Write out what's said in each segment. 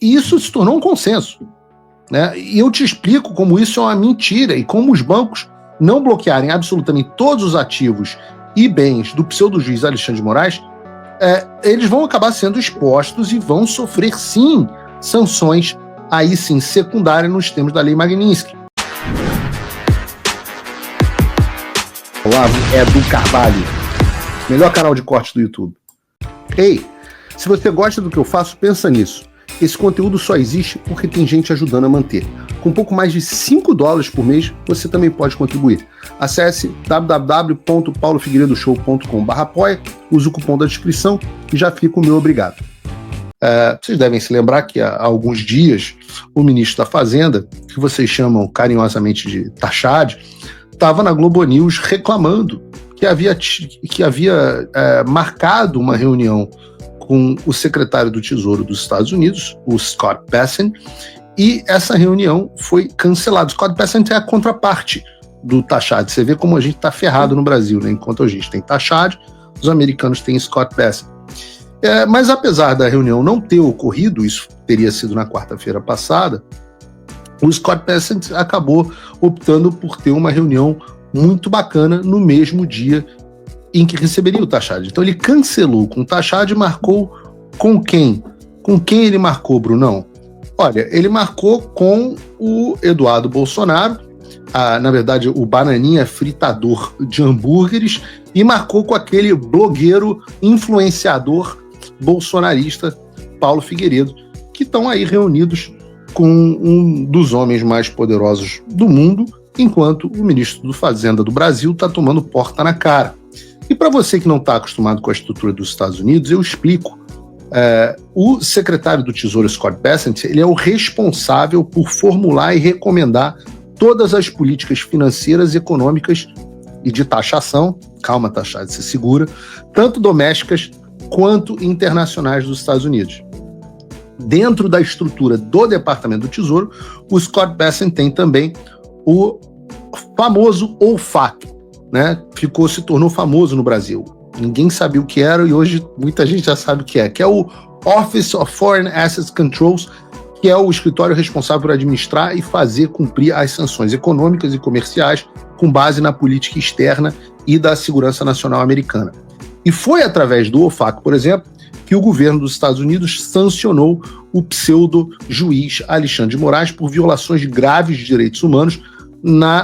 E isso se tornou um consenso, né? E eu te explico como isso é uma mentira e como os bancos não bloquearem absolutamente todos os ativos e bens do pseudo-juiz Alexandre de Moraes, eles vão acabar sendo expostos e vão sofrer, sim, sanções, aí sim, secundárias nos termos da Lei Magnitsky. Olavo Edu Carvalho, melhor canal de corte do YouTube. Ei, se você gosta do que eu faço, pensa nisso. Esse conteúdo só existe porque tem gente ajudando a manter. Com pouco mais de $5 por mês, você também pode contribuir. Acesse www.paulofigueiredoshow.com/apoia, use o cupom da descrição e já fica o meu obrigado. Vocês devem se lembrar que há alguns dias o ministro da Fazenda, que vocês chamam carinhosamente de Tachad, estava na Globo News reclamando que havia marcado uma reunião com o secretário do Tesouro dos Estados Unidos, o Scott Bessent, e essa reunião foi cancelada. Scott Bessent é a contraparte do Tachad. Você vê como a gente está ferrado no Brasil, né? Enquanto a gente tem Tachad, os americanos têm Scott Bessent. Mas apesar da reunião não ter ocorrido, isso teria sido na quarta-feira passada, o Scott Bessent acabou optando por ter uma reunião muito bacana no mesmo dia em que receberia o Tachad. Então ele cancelou com o Tachad e marcou com quem? Com quem ele marcou, Brunão? Olha, ele marcou com o Eduardo Bolsonaro, na verdade o bananinha fritador de hambúrgueres, e marcou com aquele blogueiro influenciador bolsonarista Paulo Figueiredo, que estão aí reunidos com um dos homens mais poderosos do mundo, enquanto o ministro da Fazenda do Brasil está tomando porta na cara. E para você que não está acostumado com a estrutura dos Estados Unidos, eu explico. O secretário do Tesouro, Scott Bessent, ele é o responsável por formular e recomendar todas as políticas financeiras, econômicas e de taxação, calma, Tachad, se segura, tanto domésticas quanto internacionais dos Estados Unidos. Dentro da estrutura do Departamento do Tesouro, o Scott Bessent tem também o famoso OFAC, né? Se tornou famoso no Brasil. Ninguém sabia o que era e hoje muita gente já sabe o que é o Office of Foreign Assets Controls, que é o escritório responsável por administrar e fazer cumprir as sanções econômicas e comerciais com base na política externa e da segurança nacional americana. E foi através do OFAC, por exemplo, que o governo dos Estados Unidos sancionou o pseudo-juiz Alexandre de Moraes por violações graves de direitos humanos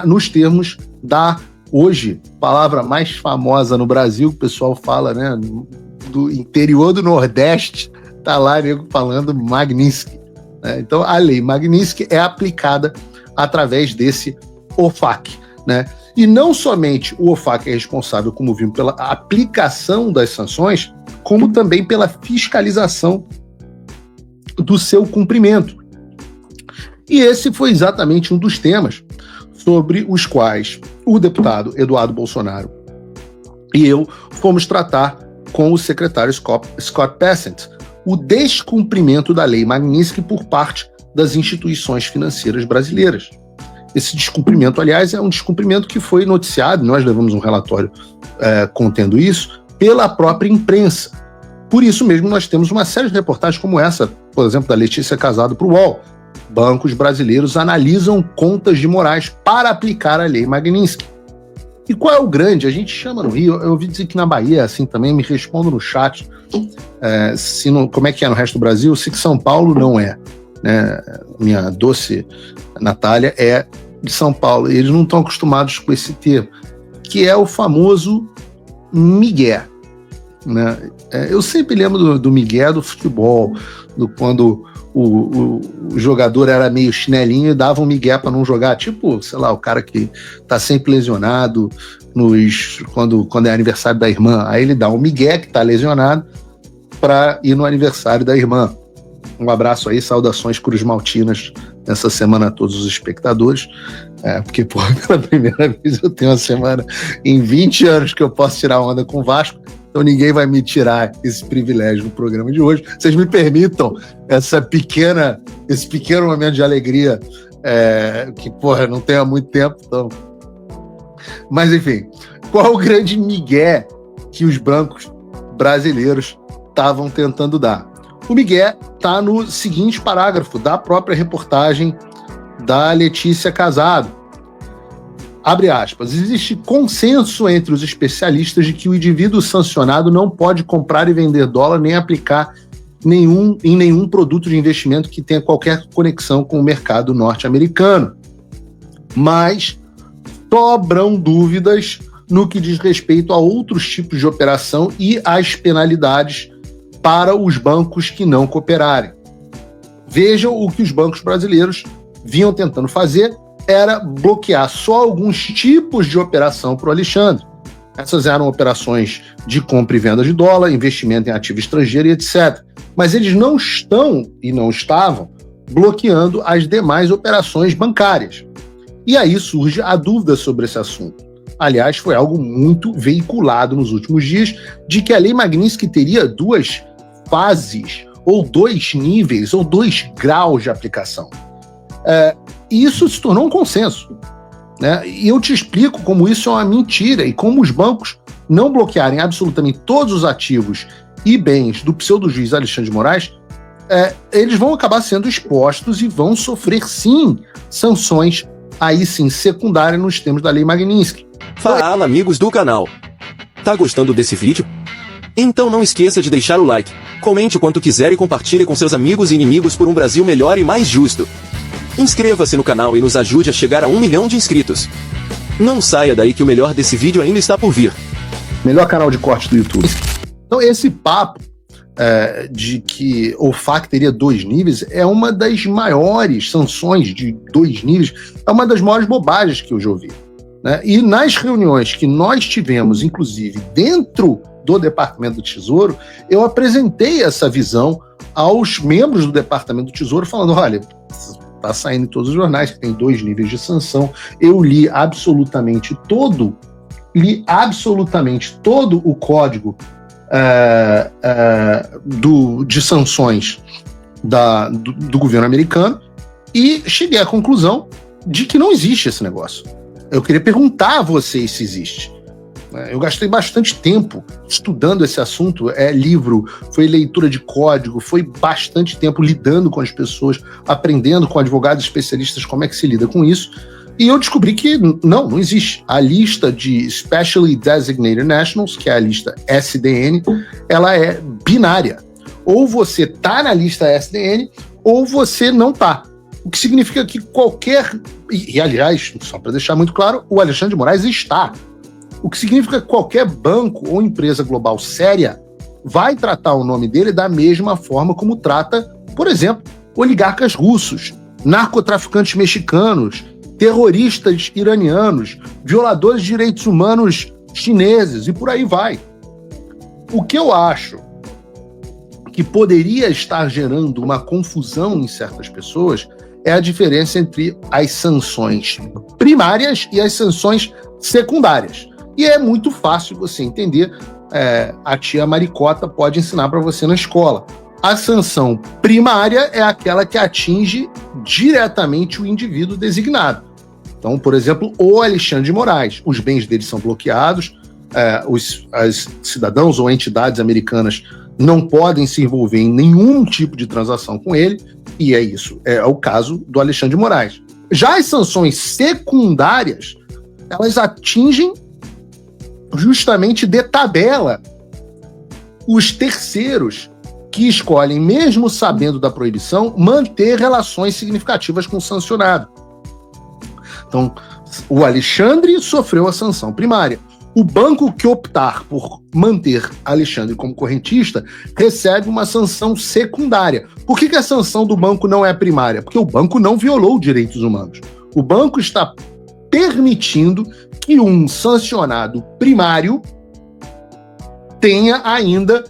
nos termos da, hoje, palavra mais famosa no Brasil, que o pessoal fala, né, do interior do Nordeste, tá lá nego falando Magnitsky. Né? Então, a lei Magnitsky é aplicada através desse OFAC, né? E não somente o OFAC é responsável, como vimos, pela aplicação das sanções, como também pela fiscalização do seu cumprimento. E esse foi exatamente um dos temas sobre os quais o deputado Eduardo Bolsonaro e eu fomos tratar com o secretário Scott Bessent o descumprimento da lei Magnitsky por parte das instituições financeiras brasileiras. Esse descumprimento, aliás, é um descumprimento que foi noticiado, nós levamos um relatório contendo isso, pela própria imprensa. Por isso mesmo nós temos uma série de reportagens como essa, por exemplo, da Letícia Casado para o UOL. Bancos brasileiros analisam contas de Moraes para aplicar a lei Magnitsky. E qual é o grande? A gente chama no Rio, eu ouvi dizer que na Bahia é assim também, me respondo no chat, como é que é no resto do Brasil, eu sei que São Paulo não é, né? Minha doce Natália é de São Paulo, e eles não estão acostumados com esse termo, que é o famoso migué, né? Eu sempre lembro do migué do futebol, quando o jogador era meio chinelinho e dava um migué para não jogar, tipo, sei lá, o cara que tá sempre lesionado quando é aniversário da irmã, aí ele dá um migué que tá lesionado para ir no aniversário da irmã. Um abraço aí, saudações cruzmaltinas nessa semana a todos os espectadores, porque, pela primeira vez eu tenho uma semana em 20 anos que eu posso tirar onda com o Vasco, então ninguém vai me tirar esse privilégio no programa de hoje. Vocês me permitam esse pequeno momento de alegria, que, não tem há muito tempo. Então. Mas, enfim, qual o grande migué que os bancos brasileiros estavam tentando dar? O migué está no seguinte parágrafo da própria reportagem da Letícia Casado. Abre aspas. Existe consenso entre os especialistas de que o indivíduo sancionado não pode comprar e vender dólar nem aplicar em nenhum produto de investimento que tenha qualquer conexão com o mercado norte-americano. Mas sobram dúvidas no que diz respeito a outros tipos de operação e às penalidades para os bancos que não cooperarem. Vejam o que os bancos brasileiros vinham tentando fazer era bloquear só alguns tipos de operação para o Alexandre. Essas eram operações de compra e venda de dólar, investimento em ativo estrangeiro e etc. Mas eles não estão e não estavam bloqueando as demais operações bancárias. E aí surge a dúvida sobre esse assunto. Aliás, foi algo muito veiculado nos últimos dias de que a Lei Magnitsky teria 2 fases, ou 2 níveis, ou 2 graus de aplicação. E isso se tornou um consenso, né? E eu te explico como isso é uma mentira e como os bancos não bloquearem absolutamente todos os ativos e bens do pseudo-juiz Alexandre de Moraes, eles vão acabar sendo expostos e vão sofrer, sim, sanções, aí sim, secundárias nos termos da Lei Magnitsky. Fala, amigos do canal. Tá gostando desse vídeo? Então não esqueça de deixar o like, comente o quanto quiser e compartilhe com seus amigos e inimigos por um Brasil melhor e mais justo. Inscreva-se no canal e nos ajude a chegar a 1 milhão de inscritos. Não saia daí que o melhor desse vídeo ainda está por vir. Melhor canal de corte do YouTube. Então esse papo de que o FAC teria 2 níveis é uma das maiores sanções de 2 níveis, é uma das maiores bobagens que eu já ouvi, né? E nas reuniões que nós tivemos, inclusive dentro do Departamento do Tesouro, eu apresentei essa visão aos membros do Departamento do Tesouro, falando, olha, está saindo em todos os jornais que tem 2 níveis de sanção. Eu li absolutamente todo o código de sanções do governo americano e cheguei à conclusão de que não existe esse negócio. Eu queria perguntar a vocês se existe. Eu gastei bastante tempo estudando esse assunto, livro, foi leitura de código, foi bastante tempo lidando com as pessoas, aprendendo com advogados especialistas como é que se lida com isso, e eu descobri que não existe. A lista de Specially Designated Nationals, que é a lista SDN, ela é binária. Ou você tá na lista SDN, ou você não tá. O que significa que qualquer... E aliás, só para deixar muito claro, o Alexandre de Moraes está. O que significa que qualquer banco ou empresa global séria vai tratar o nome dele da mesma forma como trata, por exemplo, oligarcas russos, narcotraficantes mexicanos, terroristas iranianos, violadores de direitos humanos chineses e por aí vai. O que eu acho que poderia estar gerando uma confusão em certas pessoas é a diferença entre as sanções primárias e as sanções secundárias. E é muito fácil você entender, a tia Maricota pode ensinar para você na escola. A sanção primária é aquela que atinge diretamente o indivíduo designado. Então, por exemplo, o Alexandre de Moraes, os bens dele são bloqueados, os cidadãos ou entidades americanas não podem se envolver em nenhum tipo de transação com ele, e é o caso do Alexandre de Moraes. Já as sanções secundárias, elas atingem justamente de tabela os terceiros que escolhem, mesmo sabendo da proibição, manter relações significativas com o sancionado. Então, o Alexandre sofreu a sanção primária. O banco que optar por manter Alexandre como correntista recebe uma sanção secundária. Por que a sanção do banco não é primária? Porque o banco não violou direitos humanos. O banco está permitindo que um sancionado primário tenha ainda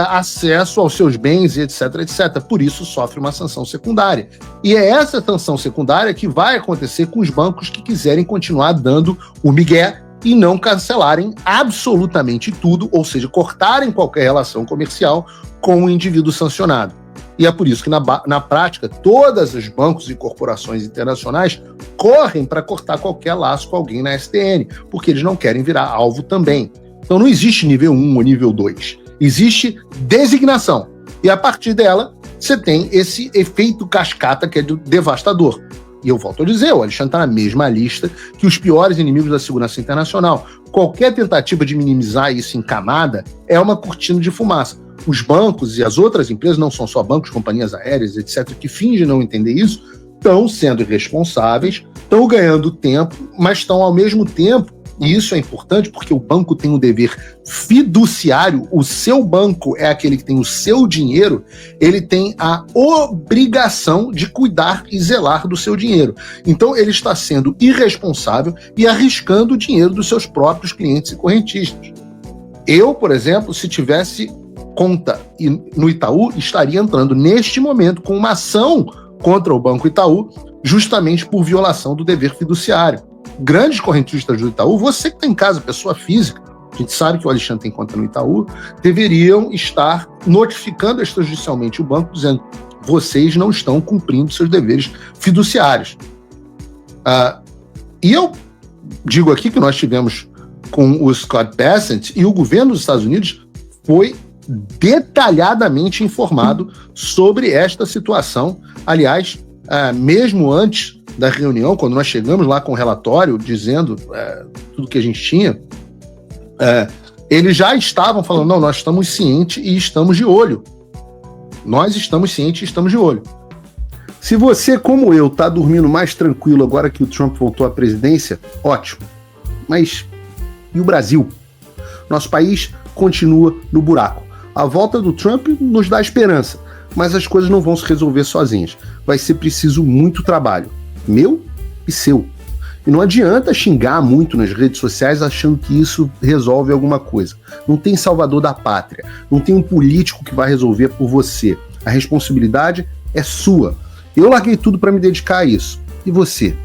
acesso aos seus bens, etc, etc. Por isso sofre uma sanção secundária. E é essa sanção secundária que vai acontecer com os bancos que quiserem continuar dando o migué e não cancelarem absolutamente tudo, ou seja, cortarem qualquer relação comercial com o indivíduo sancionado. E é por isso que, na prática, todos os bancos e corporações internacionais correm para cortar qualquer laço com alguém na SDN, porque eles não querem virar alvo também. Então não existe nível 1 ou nível 2. Existe designação. E a partir dela, você tem esse efeito cascata que é devastador. E eu volto a dizer, o Alexandre está na mesma lista que os piores inimigos da segurança internacional. Qualquer tentativa de minimizar isso em camada é uma cortina de fumaça. Os bancos e as outras empresas, não são só bancos, companhias aéreas, etc., que fingem não entender isso, estão sendo irresponsáveis, estão ganhando tempo, mas estão ao mesmo tempo, e isso é importante porque o banco tem um dever fiduciário, o seu banco é aquele que tem o seu dinheiro, ele tem a obrigação de cuidar e zelar do seu dinheiro. Então ele está sendo irresponsável e arriscando o dinheiro dos seus próprios clientes e correntistas. Eu, por exemplo, se tivesse conta no Itaú, estaria entrando neste momento com uma ação contra o Banco Itaú, justamente por violação do dever fiduciário. Grandes correntistas do Itaú, você que está em casa, pessoa física, a gente sabe que o Alexandre tem conta no Itaú, deveriam estar notificando extrajudicialmente o banco, dizendo: vocês não estão cumprindo seus deveres fiduciários. E eu digo aqui que nós tivemos com o Scott Bessent e o governo dos Estados Unidos foi detalhadamente informado sobre esta situação. Aliás, mesmo antes da reunião, quando nós chegamos lá com o relatório dizendo tudo que a gente tinha, eles já estavam falando: não, nós estamos cientes e estamos de olho. Nós estamos cientes e estamos de olho. Se você, como eu, está dormindo mais tranquilo agora que o Trump voltou à presidência, ótimo. Mas e o Brasil? Nosso país continua no buraco. A volta do Trump nos dá esperança, mas as coisas não vão se resolver sozinhas. Vai ser preciso muito trabalho, meu e seu. E não adianta xingar muito nas redes sociais achando que isso resolve alguma coisa. Não tem salvador da pátria, não tem um político que vai resolver por você. A responsabilidade é sua. Eu larguei tudo para me dedicar a isso. E você?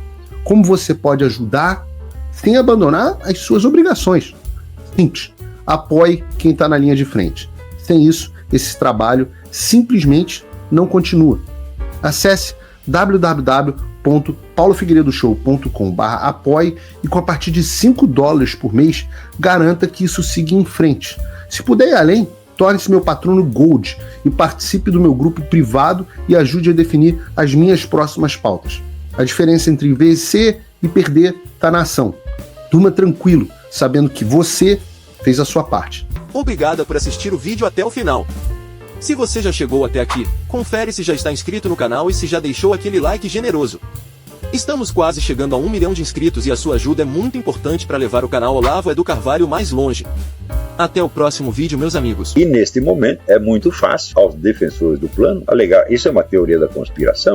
Como você pode ajudar sem abandonar as suas obrigações? Simples. Apoie quem está na linha de frente. Sem isso, esse trabalho simplesmente não continua. Acesse www.paulofigueiredoshow.com/apoie e com a partir de $5 por mês, garanta que isso siga em frente. Se puder ir além, torne-se meu patrono Gold e participe do meu grupo privado e ajude a definir as minhas próximas pautas. A diferença entre vencer e perder está na ação. Durma tranquilo, sabendo que você fez a sua parte. Obrigada por assistir o vídeo até o final. Se você já chegou até aqui, confere se já está inscrito no canal e se já deixou aquele like generoso. Estamos quase chegando a 1 milhão de inscritos e a sua ajuda é muito importante para levar o canal Olavo Edu Carvalho mais longe. Até o próximo vídeo, meus amigos. E neste momento é muito fácil aos defensores do plano alegar: isso é uma teoria da conspiração.